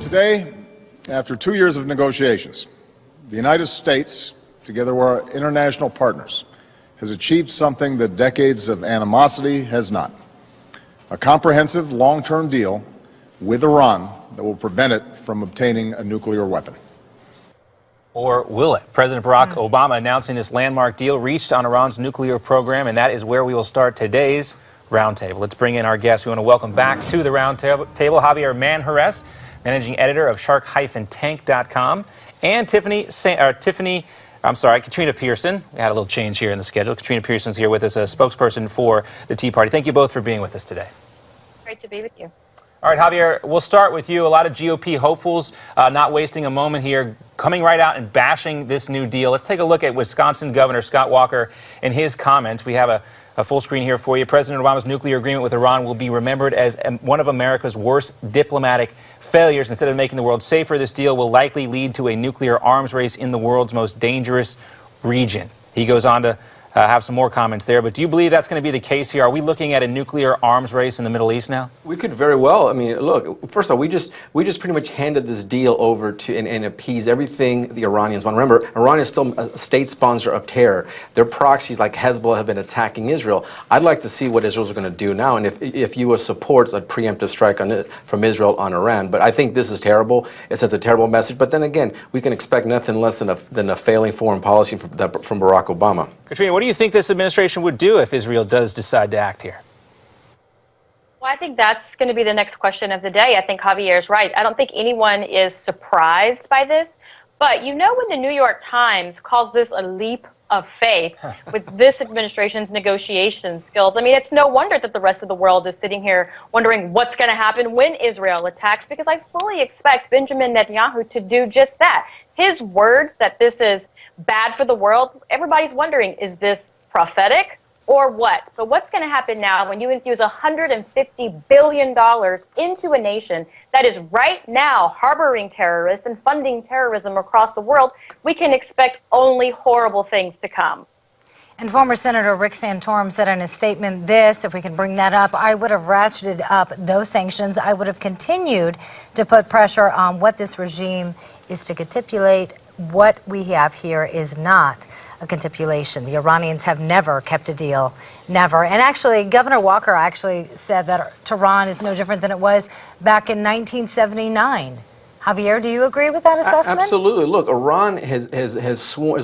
Today, after 2 years of negotiations, the United States, together with our international partners, has achieved something that decades of animosity has not: a comprehensive long-term deal with Iran that will prevent it from obtaining a nuclear weapon. Or will it? President Barack Obama announcing this landmark deal reached on Iran's nuclear program, and that is where we will start today's roundtable. Let's bring in our guests. We want to welcome back to the roundtable Javier Manjarres, managing editor of shark-tank.com, and Katrina Pierson. We had a little change here in the schedule. Katrina Pierson's here with us, a spokesperson for the Tea Party. Thank you both for being with us today. Great to be with you. All right, Javier, we'll start with you. A lot of GOP hopefuls not wasting a moment here, coming right out and bashing this new deal. Let's take a look at Wisconsin Governor Scott Walker and his comments. We have a full screen here for you. President Obama's nuclear agreement with Iran will be remembered as one of America's worst diplomatic failures. Instead of making the world safer, this deal will likely lead to a nuclear arms race in the world's most dangerous region. He goes on to have some more comments there, but do you believe that's going to be the case here? Are we looking at a nuclear arms race in the Middle East now? We could very well. I mean, look, first of all, we just pretty much handed this deal over to and appease everything the Iranians want. Remember, Iran is still a state sponsor of terror. Their proxies like Hezbollah have been attacking Israel. I'd like to see what Israel's going to do now, and if U.S. supports a preemptive strike on it from Israel on Iran. But I think this is terrible. It sends a terrible message. But then again, we can expect nothing less than a failing foreign policy from Barack Obama. Katrina, what do you think this administration would do if Israel does decide to act here? Well, I think that's going to be the next question of the day. I think Javier is right. I don't think anyone is surprised by this. But you know, when the New York Times calls this a leap of faith with this administration's negotiation skills, I mean, it's no wonder that the rest of the world is sitting here wondering what's going to happen when Israel attacks, because I fully expect Benjamin Netanyahu to do just that. His words that this is bad for the world, everybody's wondering, is this prophetic or what? But what's going to happen now when you infuse $150 billion into a nation that is right now harboring terrorists and funding terrorism across the world? We can expect only horrible things to come. And former Senator Rick Santorum said in a statement this, if we can bring that up, I would have ratcheted up those sanctions. I would have continued to put pressure on what this regime is to capitulate. What we have here is not a capitulation. The Iranians have never kept a deal, never. And actually, Governor Walker actually said that Tehran is no different than it was back in 1979. Javier, do you agree with that assessment? Absolutely. Look, Iran has sworn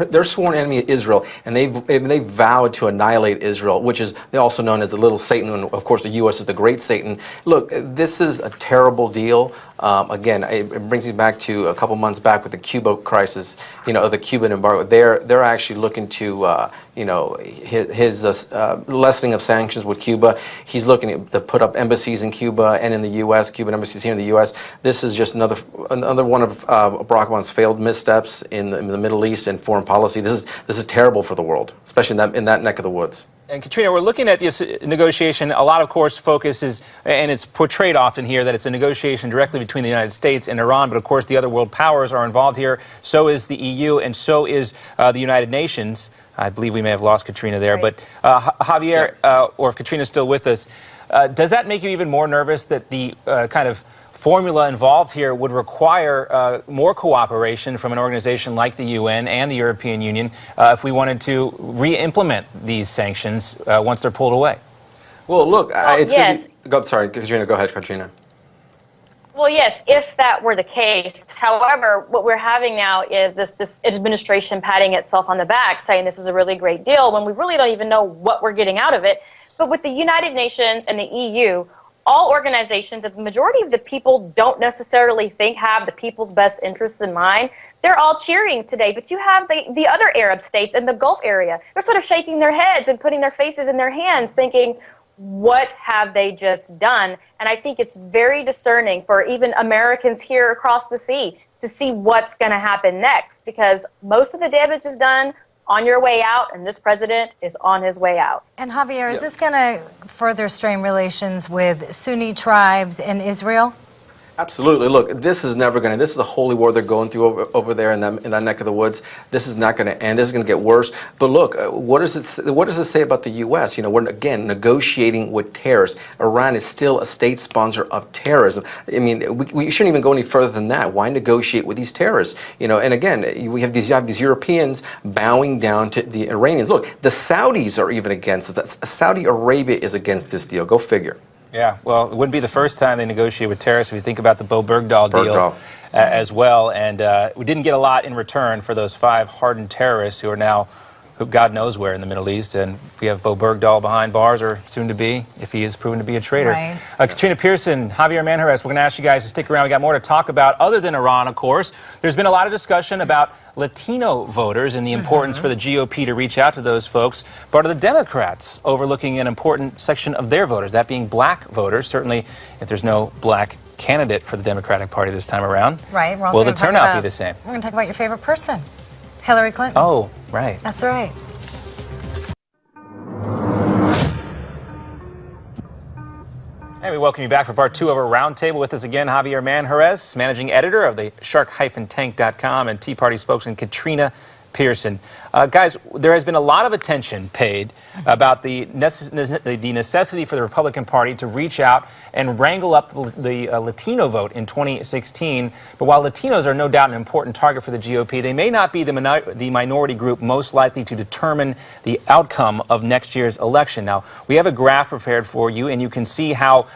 they're sworn enemy of Israel, and they vowed to annihilate Israel, which is they're also known as the little Satan, and of course the U.S. is the great Satan. Look, this is a terrible deal. Again, it brings me back to a couple months back with the Cuba crisis, the Cuban embargo. They're actually looking to, his lessening of sanctions with Cuba. He's looking to put up embassies in Cuba and in the U.S., Cuban embassies here in the U.S. This is just another one of Barack Obama's failed missteps in the Middle East and foreign policy. This is terrible for the world, especially in that neck of the woods. And Katrina, we're looking at this negotiation. A lot, of course, focus is, and it's portrayed often here, that it's a negotiation directly between the United States and Iran. But of course, the other world powers are involved here. So is the EU, and so is the United Nations. I believe we may have lost Katrina there. Right. But Javier, or if Katrina's still with us, does that make you even more nervous that the kind of formula involved here would require more cooperation from an organization like the UN and the European Union if we wanted to re-implement these sanctions once they're pulled away? Well, look, yes. Sorry, Katrina, go ahead, Katrina. Well, yes, if that were the case. However, what we're having now is this administration patting itself on the back, saying this is a really great deal, when we really don't even know what we're getting out of it. But with the United Nations and the EU, all organizations that the majority of the people don't necessarily think have the people's best interests in mind, they're all cheering today. But you have the other Arab states in the Gulf area. They're sort of shaking their heads and putting their faces in their hands, thinking, what have they just done? And I think it's very discerning for even Americans here across the sea to see what's going to happen next, because most of the damage is done on your way out, and this president is on his way out. And Javier, is this going to further strain relations with Sunni tribes in Israel? Absolutely. Look, this is never going to. This is a holy war they're going through over there in that neck of the woods. This is not going to end. This is going to get worse. But look, what does it say about the U.S.? You know, we're again negotiating with terrorists. Iran is still a state sponsor of terrorism. I mean, we shouldn't even go any further than that. Why negotiate with these terrorists? You know, and again, you have these Europeans bowing down to the Iranians. Look, the Saudis are even against this. Saudi Arabia is against this deal. Go figure. Yeah, well, it wouldn't be the first time they negotiate with terrorists. If you think about the Bo Bergdahl deal as well. And we didn't get a lot in return for those 5 hardened terrorists who are now, who God knows where in the Middle East. And we have Bo Bergdahl behind bars, or soon to be, if he is proven to be a traitor. Right. Katrina Pierson, Javier Manjarres, we're going to ask you guys to stick around. We got more to talk about other than Iran, of course. There's been a lot of discussion about Latino voters and the importance for the GOP to reach out to those folks. But are the Democrats overlooking an important section of their voters, that being black voters? Certainly, if there's no black candidate for the Democratic Party this time around, Right. We're also will the gonna talk turnout about- be the same? We're going to talk about your favorite person, Hillary Clinton. Oh, right. That's right. And we welcome you back for part 2 of our roundtable. With us again, Javier Manjarres, managing editor of the shark-tank.com, and Tea Party spokesman Katrina Pierson. Guys, there has been a lot of attention paid about the necessity for the Republican Party to reach out and wrangle up the Latino vote in 2016. But while Latinos are no doubt an important target for the GOP, they may not be the minority group most likely to determine the outcome of next year's election. Now, we have a graph prepared for you, and you can see how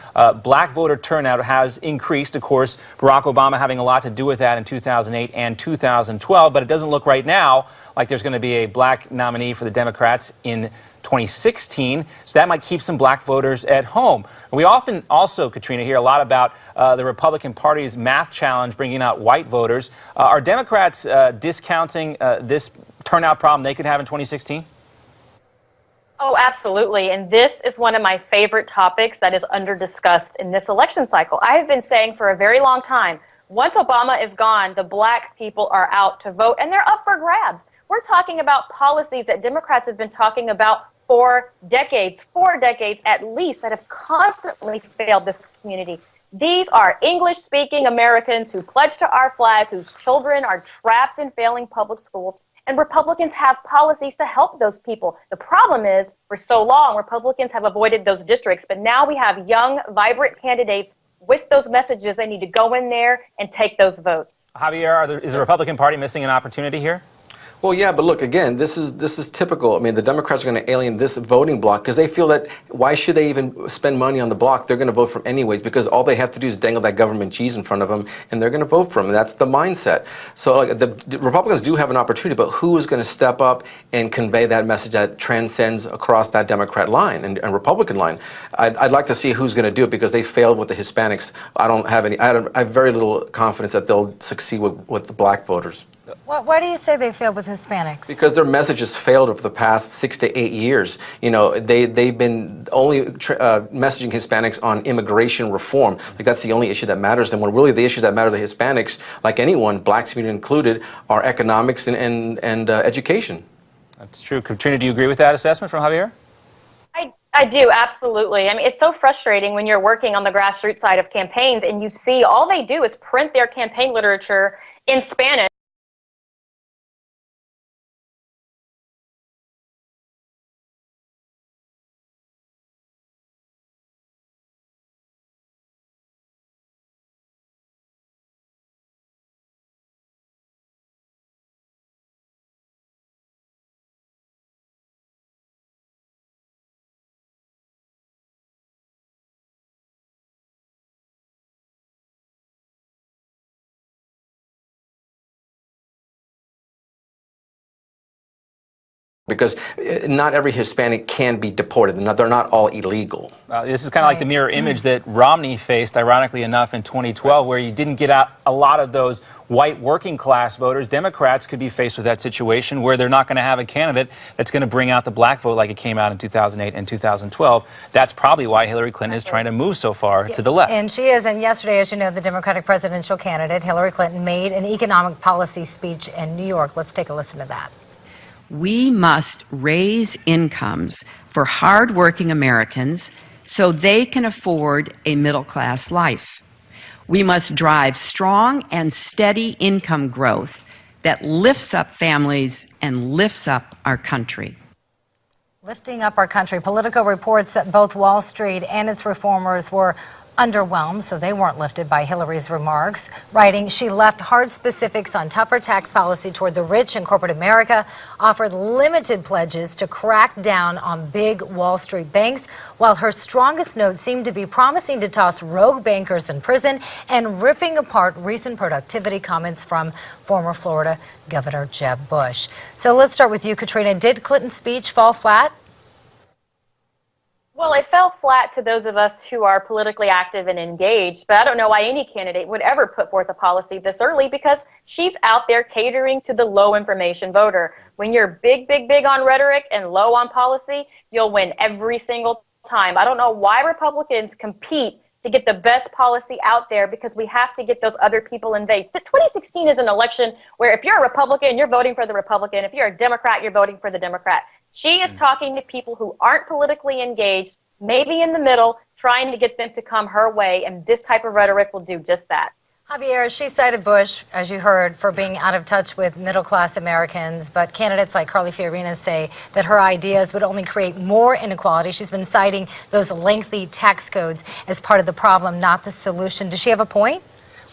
black voter turnout has increased. Of course, Barack Obama having a lot to do with that in 2008 and 2012, but it doesn't look right now like there's going to be a black nominee for the Democrats in 2016, so that might keep some black voters at home. We often also, Katrina, hear a lot about the Republican Party's math challenge bringing out white voters. Are Democrats discounting this turnout problem they could have in 2016? Oh, absolutely. And this is one of my favorite topics that is under-discussed in this election cycle. I have been saying for a very long time, once Obama is gone, the black people are out to vote, and they're up for grabs. We're talking about policies that Democrats have been talking about for decades, 4 decades at least, that have constantly failed this community. These are English-speaking Americans who pledge to our flag, whose children are trapped in failing public schools, and Republicans have policies to help those people. The problem is, for so long, Republicans have avoided those districts, but now we have young, vibrant candidates with those messages. They need to go in there and take those votes. Javier, is the Republican Party missing an opportunity here? Well, yeah, but look, again, this is typical. I mean, the Democrats are going to alienate this voting bloc because they feel that why should they even spend money on the bloc? They're going to vote for him anyways because all they have to do is dangle that government cheese in front of them, and they're going to vote for him. And that's the mindset. So like, the Republicans do have an opportunity, but who is going to step up and convey that message that transcends across that Democrat line and Republican line? I'd like to see who's going to do it because they failed with the Hispanics. I have very little confidence that they'll succeed with the black voters. Why do you say they failed with Hispanics? Because their messages failed over the past 6 to 8 years. You know, they've been only messaging Hispanics on immigration reform. Like that's the only issue that matters. And when really the issues that matter to Hispanics, like anyone, blacks included, are economics and education. That's true. Katrina, do you agree with that assessment from Javier? I do, absolutely. I mean, it's so frustrating when you're working on the grassroots side of campaigns and you see all they do is print their campaign literature in Spanish. Because not every Hispanic can be deported. They're not all illegal. This is kind of like the mirror image that Romney faced, ironically enough, in 2012, where you didn't get out a lot of those white working class voters. Democrats could be faced with that situation where they're not going to have a candidate that's going to bring out the black vote like it came out in 2008 and 2012. That's probably why Hillary Clinton is trying to move so far to the left. And she is. And yesterday, as you know, the Democratic presidential candidate, Hillary Clinton, made an economic policy speech in New York. Let's take a listen to that. We must raise incomes for hardworking Americans so they can afford a middle-class life. We must drive strong and steady income growth that lifts up families and lifts up our country. Lifting up our country. Politico reports that both Wall Street and its reformers were underwhelmed, so they weren't lifted by Hillary's remarks, writing she left hard specifics on tougher tax policy toward the rich and corporate America, offered limited pledges to crack down on big Wall Street banks, while her strongest notes seemed to be promising to toss rogue bankers in prison and ripping apart recent productivity comments from former Florida Governor Jeb Bush. So let's start with you, Katrina. Did Clinton's speech fall flat? Well, it fell flat to those of us who are politically active and engaged, but I don't know why any candidate would ever put forth a policy this early, because she's out there catering to the low information voter. When you're big on rhetoric and low on policy, you'll win every single time. I don't know why Republicans compete to get the best policy out there, because we have to get those other people invade. The 2016 is an election where if you're a Republican, you're voting for the Republican. If you're a Democrat, you're voting for the Democrat. She is talking to people who aren't politically engaged, maybe in the middle, trying to get them to come her way, and this type of rhetoric will do just that. Javier, she cited Bush, as you heard, for being out of touch with middle-class Americans, but candidates like Carly Fiorina say that her ideas would only create more inequality. She's been citing those lengthy tax codes as part of the problem, not the solution. Does she have a point?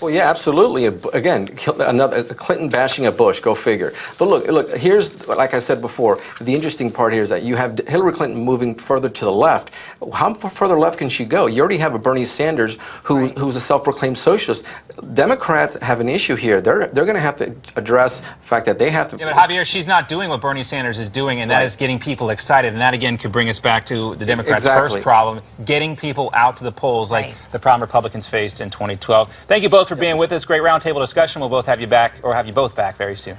Well, yeah, absolutely. Again, another Clinton bashing at Bush, go figure. But look, here's, like I said before, the interesting part here is that you have Hillary Clinton moving further to the left. How further left can she go? You already have a Bernie Sanders who's a self-proclaimed socialist. Democrats have an issue here. They're going to have to address the fact that they have to... Yeah, but Javier, she's not doing what Bernie Sanders is doing, and that is getting people excited. And that, again, could bring us back to the Democrats' first problem, getting people out to the polls like the problem Republicans faced in 2012. Thank you both for being with us. Great roundtable discussion. We'll both have you back, or have you both back very soon.